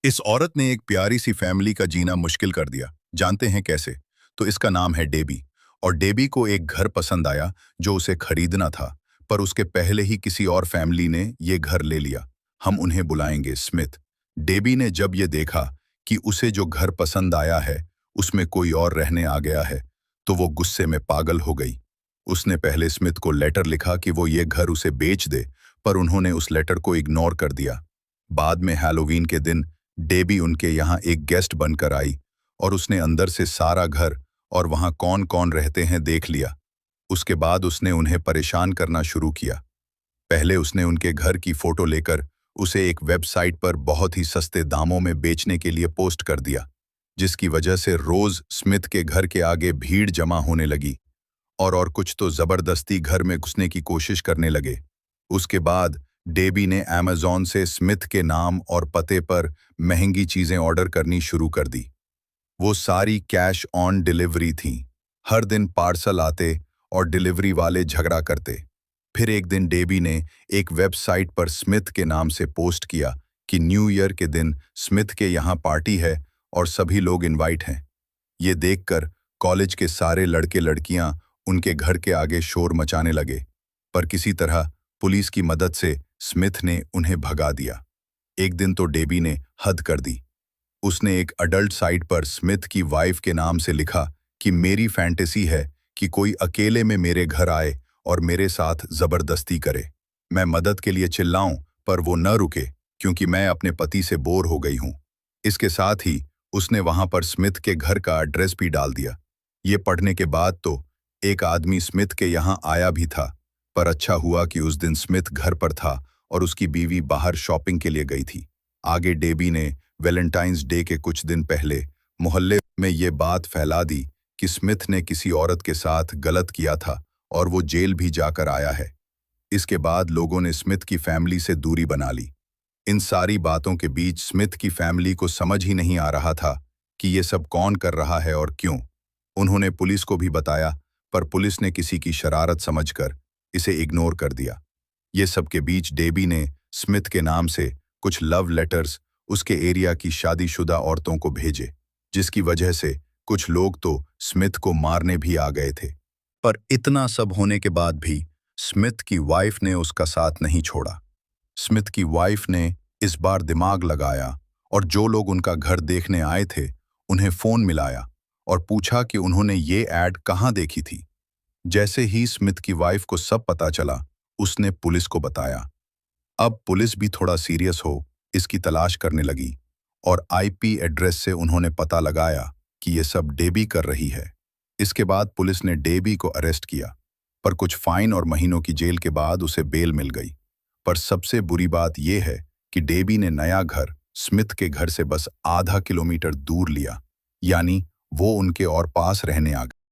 इस औरत ने एक प्यारी सी फैमिली का जीना मुश्किल कर दिया। जानते हैं कैसे? तो इसका नाम है डेबी। और डेबी को एक घर पसंद आया जो उसे खरीदना था, पर उसके पहले ही किसी और फैमिली ने ये घर ले लिया। हम उन्हें बुलाएंगे स्मिथ। डेबी ने जब ये देखा कि उसे जो घर पसंद आया है उसमें कोई और रहने आ गया है, तो वो गुस्से में पागल हो गई। उसने पहले स्मिथ को लेटर लिखा कि वो ये घर उसे बेच दे, पर उन्होंने उस लेटर को इग्नोर कर दिया। बाद में हैलोवीन के दिन डेबी उनके यहाँ एक गेस्ट बनकर आई और उसने अंदर से सारा घर और वहाँ कौन कौन रहते हैं देख लिया। उसके बाद उसने उन्हें परेशान करना शुरू किया। पहले उसने उनके घर की फोटो लेकर उसे एक वेबसाइट पर बहुत ही सस्ते दामों में बेचने के लिए पोस्ट कर दिया, जिसकी वजह से रोज स्मिथ के घर के आगे भीड़ जमा होने लगी और कुछ तो जबरदस्ती घर में घुसने की कोशिश करने लगे। उसके बाद डेबी ने अमेज़न से स्मिथ के नाम और पते पर महंगी चीजें ऑर्डर करनी शुरू कर दी। वो सारी कैश ऑन डिलीवरी थीं। हर दिन पार्सल आते और डिलीवरी वाले झगड़ा करते। फिर एक दिन डेबी ने एक वेबसाइट पर स्मिथ के नाम से पोस्ट किया कि न्यू ईयर के दिन स्मिथ के यहाँ पार्टी है और सभी लोग इनवाइट हैं। ये देखकर कॉलेज के सारे लड़के लड़कियां उनके घर के आगे शोर मचाने लगे, पर किसी तरह पुलिस की मदद से स्मिथ ने उन्हें भगा दिया। एक दिन तो डेबी ने हद कर दी। उसने एक अडल्ट साइट पर स्मिथ की वाइफ के नाम से लिखा कि मेरी फैंटेसी है कि कोई अकेले में मेरे घर आए और मेरे साथ जबरदस्ती करे। मैं मदद के लिए चिल्लाऊं पर वो न रुके, क्योंकि मैं अपने पति से बोर हो गई हूं। इसके साथ ही उसने वहां पर स्मिथ के घर का एड्रेस भी डाल दिया। ये पढ़ने के बाद तो एक आदमी स्मिथ के यहाँ आया भी था, पर अच्छा हुआ कि उस दिन स्मिथ घर पर था और उसकी बीवी बाहर शॉपिंग के लिए गई थी। आगे डेबी ने वैलेंटाइंस डे के कुछ दिन पहले मोहल्ले में ये बात फैला दी कि स्मिथ ने किसी औरत के साथ गलत किया था और वो जेल भी जाकर आया है। इसके बाद लोगों ने स्मिथ की फैमिली से दूरी बना ली। इन सारी बातों के बीच स्मिथ की फैमिली को समझ ही नहीं आ रहा था कि ये सब कौन कर रहा है और क्यों। उन्होंने पुलिस को भी बताया, पर पुलिस ने किसी की शरारत समझकर इसे इग्नोर कर दिया। ये सब के बीच डेबी ने स्मिथ के नाम से कुछ लव लेटर्स उसके एरिया की शादीशुदा औरतों को भेजे, जिसकी वजह से कुछ लोग तो स्मिथ को मारने भी आ गए थे। पर इतना सब होने के बाद भी स्मिथ की वाइफ ने उसका साथ नहीं छोड़ा। स्मिथ की वाइफ ने इस बार दिमाग लगाया और जो लोग उनका घर देखने आए थे उन्हें फोन मिलाया और पूछा कि उन्होंने ये ऐड कहाँ देखी थी। जैसे ही स्मिथ की वाइफ को सब पता चला, उसने पुलिस को बताया। अब पुलिस भी थोड़ा सीरियस हो इसकी तलाश करने लगी और आईपी एड्रेस से उन्होंने पता लगाया कि ये सब डेबी कर रही है। इसके बाद पुलिस ने डेबी को अरेस्ट किया, पर कुछ फाइन और महीनों की जेल के बाद उसे बेल मिल गई। पर सबसे बुरी बात यह है कि डेबी ने नया घर स्मिथ के घर से बस आधा किलोमीटर दूर लिया, यानी वो उनके और पास रहने आ गई।